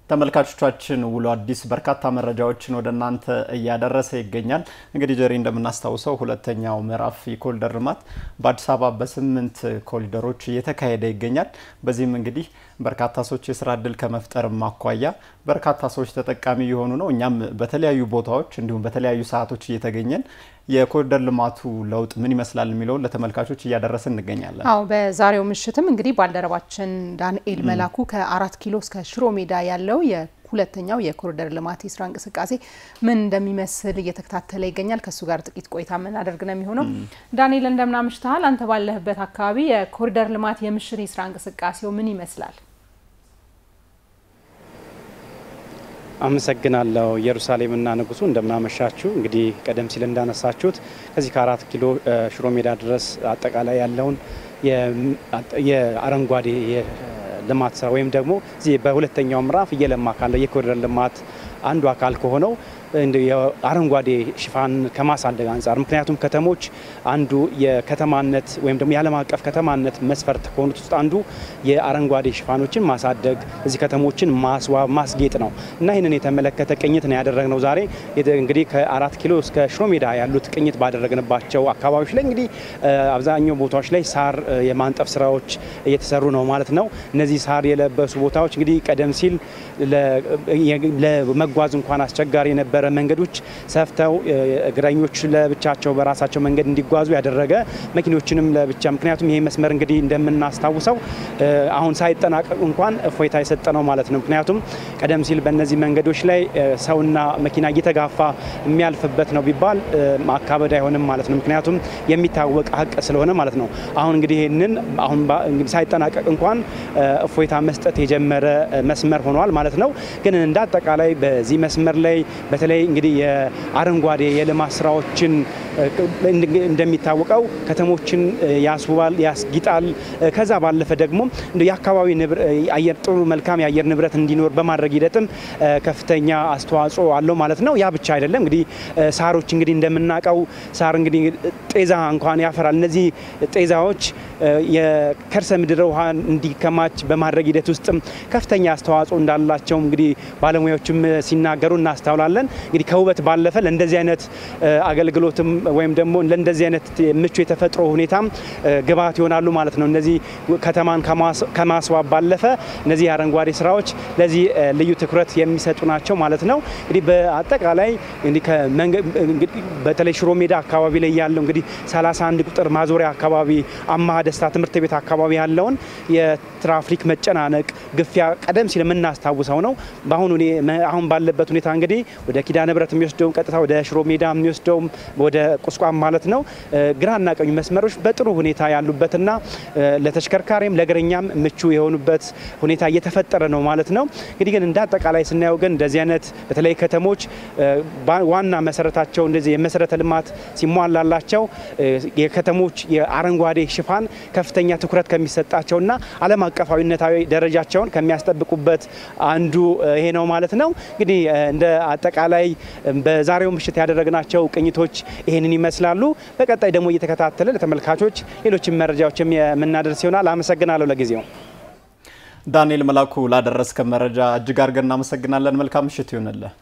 ተመልካቾቻችን ውሎ አዲስ በርካታ መረጃዎችን ወደ እናንተ እያደረሰ ይገኛል። እንግዲህ ጀሪ እንደምናስታውሰው ሁለተኛው ምዕራፍ የኮሪደር ልማት በአዲስ አበባ በ8 ኮሪደሮች እየተካሄደ ይገኛል። በዚህም እንግዲህ በርካታ ሰዎች የስራ እድል ከመፍጠር ማኳያ በርካታ ሰዎች ተጠቃሚ የሆኑ ነው። እኛም በተለያዩ ቦታዎች እንዲሁም በተለያዩ ሰዓቶች እየተገኘን የኮሪደር ልማቱ ለውጥ ምን ይመስላል የሚለውን ለተመልካቾች እያደረስን እንገኛለን። አዎ በዛሬው ምሽትም እንግዲህ ባልደረባችን ዳንኤል መላኩ ከ4 ኪሎ እስከ ሽሮ ሜዳ ያለው የሁለተኛው የኮሪደር ልማት የስራ እንቅስቃሴ ምን እንደሚመስል እየተከታተለ ይገኛል። ከሱ ጋር ጥቂት ቆይታ ምን አደርግ ነው የሚሆነው። ዳንኤል እንደምናምሽታል። አንተ ባለህበት አካባቢ የኮሪደር ልማት የምሽት የስራ እንቅስቃሴው ምን ይመስላል? አመሰግናለሁ ኢየሩሳሌምና ንጉሱ እንደምናመሻችሁ። እንግዲህ ቀደም ሲል እንዳነሳችሁት ከዚህ ከ4 ኪሎ ሽሮ ሜዳ ድረስ አጠቃላይ ያለውን የአረንጓዴ ልማት ስራ ወይም ደግሞ እዚህ በሁለተኛው ምዕራፍ እየለማ ካለው የኮሪደር ልማት አንዱ አካል ከሆነው የአረንጓዴ ሽፋን ከማሳደግ አንጻር ምክንያቱም ከተሞች አንዱ የከተማነት ወይም ደግሞ የዓለም አቀፍ ከተማነት መስፈርት ከሆኑት ውስጥ አንዱ የአረንጓዴ ሽፋኖችን ማሳደግ እዚህ ከተሞችን ማስዋብ ማስጌጥ ነው እና ይህንን የተመለከተ ቅኝት ነው ያደረግነው ዛሬ። እንግዲህ ከ4 ኪሎ እስከ ሽሮ ሜዳ ያሉት ቅኝት ባደረግንባቸው አካባቢዎች ላይ እንግዲህ አብዛኛው ቦታዎች ላይ ሳር የማንጠፍ ስራዎች እየተሰሩ ነው ማለት ነው። እነዚህ ሳር የለበሱ ቦታዎች እንግዲህ ቀደም ሲል ለመጓዝ እንኳን አስቸጋሪ የነበረ መንገዶች ሰፍተው እግረኞች ለብቻቸው በራሳቸው መንገድ እንዲጓዙ ያደረገ መኪኖችንም ለብቻ ምክንያቱም ይሄ መስመር እንግዲህ እንደምናስታውሰው አሁን ሳይጠናቀቅ እንኳን እፎይታ የሰጠ ነው ማለት ነው። ምክንያቱም ቀደም ሲል በእነዚህ መንገዶች ላይ ሰውና መኪና እየተጋፋ የሚያልፍበት ነው ቢባል ማካበድ አይሆንም ማለት ነው። ምክንያቱም የሚታወቅ ሀቅ ስለሆነ ማለት ነው። አሁን እንግዲህ ይሄንን አሁን እንግዲህ ሳይጠናቀቅ እንኳን እፎይታ መስጠት የጀመረ መስመር ሆኗል ማለት ነው። ግን እንዳጠቃላይ በዚህ መስመር ላይ በተለይ በተለይ እንግዲህ የአረንጓዴ የልማት ስራዎችን እንደሚታወቀው ከተሞችን ያስውባል፣ ያስጊጣል። ከዛ ባለፈ ደግሞ የአካባቢ አየር ጥሩ መልካም የአየር ንብረት እንዲኖር በማድረግ ሂደትም ከፍተኛ አስተዋጽኦ አለው ማለት ነው። ያ ብቻ አይደለም እንግዲህ ሳሮች እንግዲህ እንደምናቀው ሳር እንግዲህ ጤዛ እንኳን ያፈራል። እነዚህ ጤዛዎች የከርሰ ምድር ውሃ እንዲከማች በማድረግ ሂደት ውስጥም ከፍተኛ አስተዋጽኦ እንዳላቸው እንግዲህ ባለሙያዎችም ሲናገሩ እናስተውላለን። እንግዲህ ከውበት ባለፈ ለእንደዚህ አይነት አገልግሎትም ወይም ደግሞ ለእንደዚህ አይነት ምቹ የተፈጥሮ ሁኔታም ግብዓት ይሆናሉ ማለት ነው። እነዚህ ከተማን ከማስዋብ ባለፈ እነዚህ አረንጓዴ ስራዎች ለዚህ ልዩ ትኩረት የሚሰጡ ናቸው ማለት ነው። እንግዲህ በአጠቃላይ እንግዲህ በተለይ ሽሮ ሜዳ አካባቢ ላይ ያለው እንግዲህ 31 ቁጥር ማዞሪያ አካባቢ አማሃ ደስታ ትምህርት ቤት አካባቢ ያለውን የትራፊክ መጨናነቅ ግፊያ ቀደም ሲል የምናስታውሰው ነው። አሁን ባለበት ሁኔታ እንግዲህ ወደ ኪዳነ ምሕረት የሚወስደው ቀጥታ ወደ ሽሮ ሜዳ የሚወስደው ወደ ቁስቋም ማለት ነው ግራና ቀኝ መስመሮች በጥሩ ሁኔታ ያሉበትና ለተሽከርካሪም ለእግረኛም ምቹ የሆኑበት ሁኔታ እየተፈጠረ ነው ማለት ነው። እንግዲህ ግን እንዳጠቃላይ ስናየው ግን እንደዚህ አይነት በተለይ ከተሞች ዋና መሰረታቸው እንደዚህ የመሰረተ ልማት ሲሟላላቸው የከተሞች የአረንጓዴ ሽፋን ከፍተኛ ትኩረት ከሚሰጣቸውና ዓለም አቀፋዊነታዊ ደረጃቸውን ከሚያስጠብቁበት አንዱ ይሄ ነው ማለት ነው። እንግዲህ እንደ አጠቃላይ በዛሬው ምሽት ያደረግናቸው ቅኝቶች ይሄንን ይመስላሉ። በቀጣይ ደግሞ እየተከታተለ ለተመልካቾች ሌሎችም መረጃዎችም የምናደርስ ይሆናል። አመሰግናለሁ ለጊዜው። ዳንኤል መላኩ ላደረስከ መረጃ እጅግ አድርገን እናመሰግናለን። መልካም ምሽት ይሁንልህ።